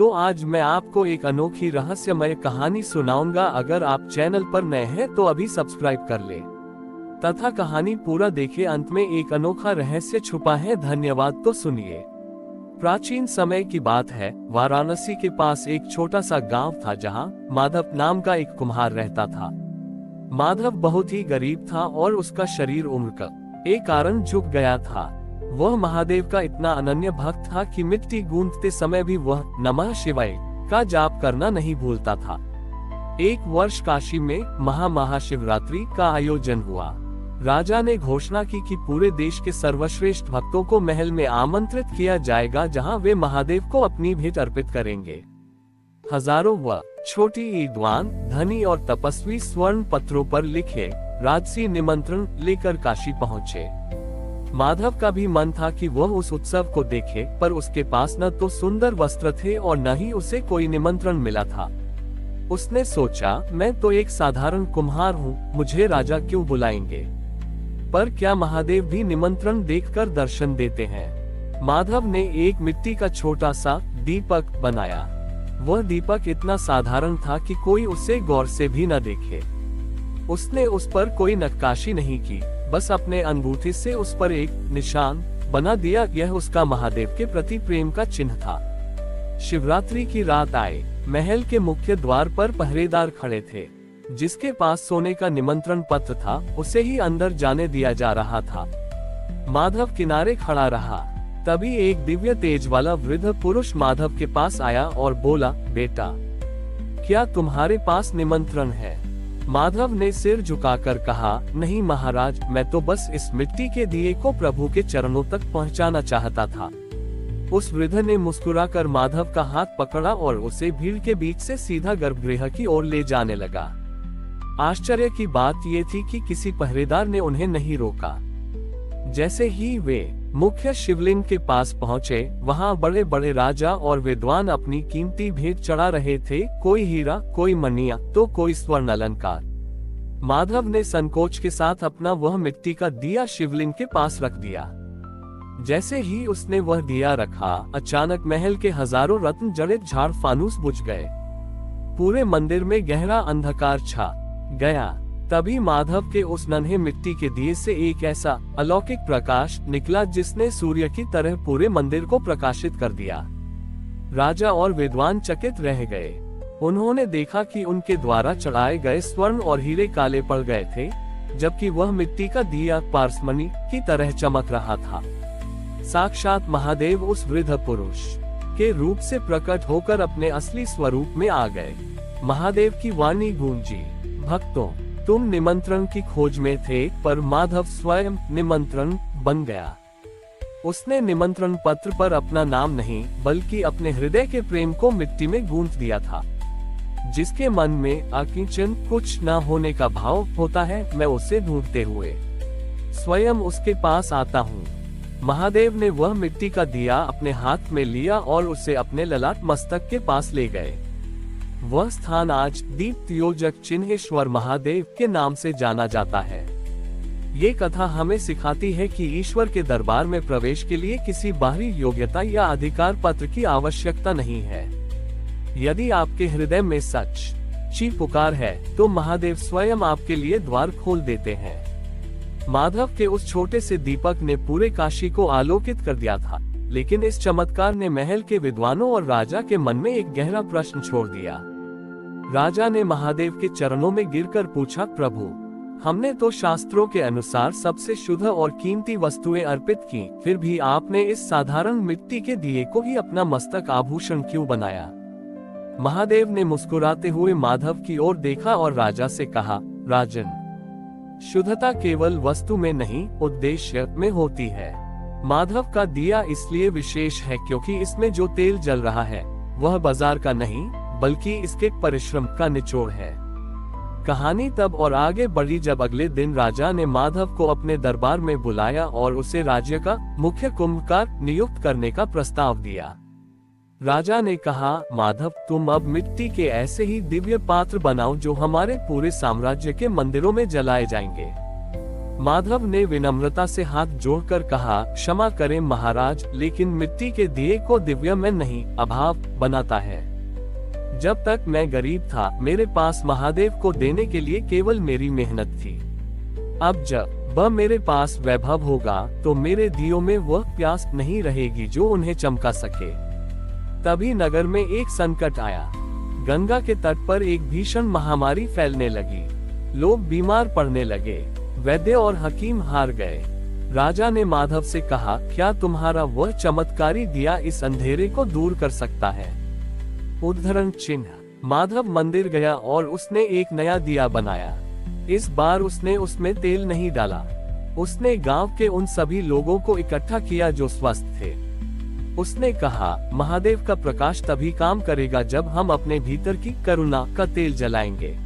तो आज मैं आपको एक अनोखी रहस्यमय कहानी सुनाऊंगा। अगर आप चैनल पर नए हैं तो अभी सब्सक्राइब कर ले तथा कहानी पूरा देखें। अंत में एक अनोखा रहस्य छुपा है। धन्यवाद। तो सुनिए। प्राचीन समय की बात है। वाराणसी के पास एक छोटा सा गांव था जहां माधव नाम का एक कुम्हार रहता था। माधव बहुत ही गरीब था और उसका शरीर उम्र का एक कारण झुक गया था। वह महादेव का इतना अनन्य भक्त था कि मिट्टी गूंथते समय भी वह नमः शिवाय का जाप करना नहीं भूलता था। एक वर्ष काशी में महाशिवरात्रि का आयोजन हुआ। राजा ने घोषणा की कि पूरे देश के सर्वश्रेष्ठ भक्तों को महल में आमंत्रित किया जाएगा, जहां वे महादेव को अपनी भेंट अर्पित करेंगे। हजारों व छोटी विद्वान, धनी और तपस्वी स्वर्ण पत्रों पर लिखे राजसी निमंत्रण लेकर काशी पहुँचे। माधव का भी मन था कि वह उस उत्सव को देखे, पर उसके पास न तो सुंदर वस्त्र थे और न ही उसे कोई निमंत्रण मिला था। उसने सोचा, मैं तो एक साधारण कुम्हार हूँ, मुझे राजा क्यों बुलाएंगे? पर क्या महादेव भी निमंत्रण देखकर दर्शन देते हैं? माधव ने एक मिट्टी का छोटा सा दीपक बनाया। वह दीपक इतना साधारण था कि कोई उसे गौर से भी न देखे। उसने उस पर कोई नक्काशी नहीं की, बस अपने अंगूठे से उस पर एक निशान बना दिया। यह उसका महादेव के प्रति प्रेम का चिन्ह था। शिवरात्रि की रात आए। महल के मुख्य द्वार पर पहरेदार खड़े थे। जिसके पास सोने का निमंत्रण पत्र था, उसे ही अंदर जाने दिया जा रहा था। माधव किनारे खड़ा रहा। तभी एक दिव्य तेज वाला वृद्ध पुरुष माधव के पास आया और बोला, बेटा, क्या तुम्हारे पास निमंत्रण है? माधव ने सिर झुकाकर कहा, नहीं महाराज, मैं तो बस इस मिट्टी के दिए को प्रभु के चरणों तक पहुंचाना चाहता था। उस वृद्ध ने मुस्कुराकर माधव का हाथ पकड़ा और उसे भीड़ के बीच से सीधा गर्भगृह की ओर ले जाने लगा। आश्चर्य की बात ये थी कि किसी पहरेदार ने उन्हें नहीं रोका। जैसे ही वे मुख्य शिवलिंग के पास पहुंचे, वहां बड़े बड़े राजा और विद्वान अपनी कीमती भेंट चढ़ा रहे थे। कोई हीरा, कोई मणिया, तो कोई स्वर्ण अलंकार। माधव ने संकोच के साथ अपना वह मिट्टी का दिया शिवलिंग के पास रख दिया। जैसे ही उसने वह दिया रखा, अचानक महल के हजारों रत्न जड़ित झाड़ फानूस बुझ गए। पूरे मंदिर में गहरा अंधकार छा गया। तभी माधव के उस नन्हे मिट्टी के दिए से एक ऐसा अलौकिक प्रकाश निकला जिसने सूर्य की तरह पूरे मंदिर को प्रकाशित कर दिया। राजा और विद्वान चकित रह गए। उन्होंने देखा कि उनके द्वारा चढ़ाए गए स्वर्ण और हीरे काले पड़ गए थे, जबकि वह मिट्टी का दिया पारसमणि की तरह चमक रहा था। साक्षात महादेव उस वृद्ध पुरुष के रूप से प्रकट होकर अपने असली स्वरूप में आ गए। महादेव की वाणी गूंजी, भक्तों, तुम निमंत्रण की खोज में थे, पर माधव स्वयं निमंत्रण बन गया। उसने निमंत्रण पत्र पर अपना नाम नहीं, बल्कि अपने हृदय के प्रेम को मिट्टी में गूंथ दिया था। जिसके मन में अकिंचन कुछ न होने का भाव होता है, मैं उसे ढूंढते हुए स्वयं उसके पास आता हूँ। महादेव ने वह मिट्टी का दिया अपने हाथ में लिया और उसे अपने ललाट मस्तक के पास ले गए। वह स्थान आज दीप्तयोजक चिन्हेश्वर महादेव के नाम से जाना जाता है। ये कथा हमें सिखाती है कि ईश्वर के दरबार में प्रवेश के लिए किसी बाहरी योग्यता या अधिकार पत्र की आवश्यकता नहीं है। यदि आपके हृदय में सच्ची पुकार है, तो महादेव स्वयं आपके लिए द्वार खोल देते हैं। माधव के उस छोटे से दीपक ने पूरे काशी को आलोकित कर दिया था, लेकिन इस चमत्कार ने महल के विद्वानों और राजा के मन में एक गहरा प्रश्न छोड़ दिया। राजा ने महादेव के चरणों में गिरकर पूछा, प्रभु, हमने तो शास्त्रों के अनुसार सबसे शुद्ध और कीमती वस्तुएं अर्पित की, फिर भी आपने इस साधारण मिट्टी के दिए को ही अपना मस्तक आभूषण क्यों बनाया? महादेव ने मुस्कुराते हुए माधव की ओर देखा और राजा से कहा, राजन, शुद्धता केवल वस्तु में नहीं, उद्देश्य में होती है। माधव का दिया इसलिए विशेष है क्योंकि इसमें जो तेल जल रहा है, वह बाजार का नहीं, बल्कि इसके परिश्रम का निचोड़ है। कहानी तब और आगे बढ़ी जब अगले दिन राजा ने माधव को अपने दरबार में बुलाया और उसे राज्य का मुख्य कुंभकार नियुक्त करने का प्रस्ताव दिया। राजा ने कहा, माधव, तुम अब मिट्टी के ऐसे ही दिव्य पात्र बनाओ जो हमारे पूरे साम्राज्य के मंदिरों में जलाए जाएंगे। माधव ने विनम्रता से हाथ जोड़कर कहा, क्षमा करें महाराज, लेकिन मिट्टी के दिए को दिव्य में नहीं, अभाव बनाता है। जब तक मैं गरीब था, मेरे पास महादेव को देने के लिए केवल मेरी मेहनत थी। अब जब मेरे पास वैभव होगा, तो मेरे दियों में वह प्यास नहीं रहेगी जो उन्हें चमका सके। तभी नगर में एक संकट आया। गंगा के तट पर एक भीषण महामारी फैलने लगी। लोग बीमार पड़ने लगे। वैद्य और हकीम हार गए। राजा ने माधव से कहा, क्या तुम्हारा वह चमत्कारी दिया इस अंधेरे को दूर कर सकता है? उद्धरण चिन्ह। माधव मंदिर गया और उसने एक नया दिया बनाया। इस बार उसने उसमें तेल नहीं डाला। उसने गांव के उन सभी लोगों को इकट्ठा किया जो स्वस्थ थे। उसने कहा, महादेव का प्रकाश तभी काम करेगा जब हम अपने भीतर की करुणा का तेल जलाएंगे।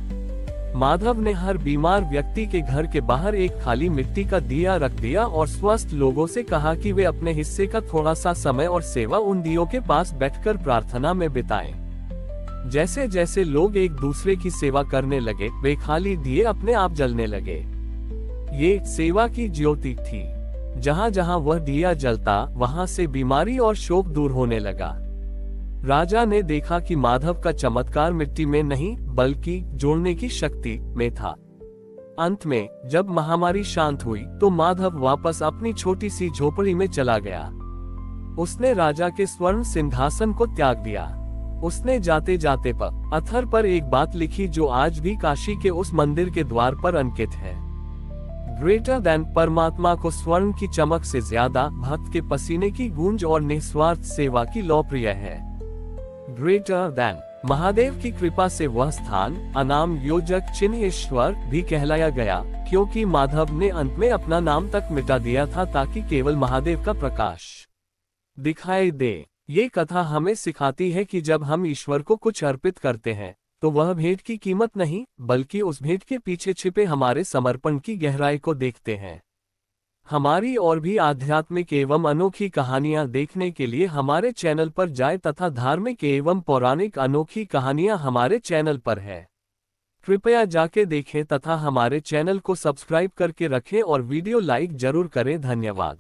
माधव ने हर बीमार व्यक्ति के घर के बाहर एक खाली मिट्टी का दिया रख दिया और स्वस्थ लोगों से कहा कि वे अपने हिस्से का थोड़ा सा समय और सेवा उन दियों के पास बैठकर प्रार्थना में बिताएं। जैसे जैसे लोग एक दूसरे की सेवा करने लगे, वे खाली दिए अपने आप जलने लगे। ये सेवा की ज्योति थी। जहाँ जहाँ वह दिया जलता, वहाँ से बीमारी और शोक दूर होने लगा। राजा ने देखा कि माधव का चमत्कार मिट्टी में नहीं, बल्कि जोड़ने की शक्ति में था। अंत में जब महामारी शांत हुई, तो माधव वापस अपनी छोटी सी झोपड़ी में चला गया। उसने राजा के स्वर्ण सिंहासन को त्याग दिया। उसने जाते जाते पत्थर पर एक बात लिखी जो आज भी काशी के उस मंदिर के द्वार पर अंकित है। ग्रेटर देन परमात्मा को स्वर्ण की चमक से ज्यादा भक्त के पसीने की गूंज और निस्वार्थ सेवा की लौ प्रिय है। ग्रेटर देन महादेव की कृपा से वह स्थान अनाम योजक चिन्हेश्वर भी कहलाया गया, क्योंकि माधव ने अंत में अपना नाम तक मिटा दिया था ताकि केवल महादेव का प्रकाश दिखाई दे। ये कथा हमें सिखाती है कि जब हम ईश्वर को कुछ अर्पित करते हैं, तो वह भेंट की कीमत नहीं, बल्कि उस भेंट के पीछे छिपे हमारे समर्पण की गहराई को देखते हैं। हमारी और भी आध्यात्मिक एवं अनोखी कहानियां देखने के लिए हमारे चैनल पर जाएं तथा धार्मिक एवं पौराणिक अनोखी कहानियां हमारे चैनल पर है। कृपया जाके देखें तथा हमारे चैनल को सब्सक्राइब करके रखें और वीडियो लाइक जरूर करें। धन्यवाद।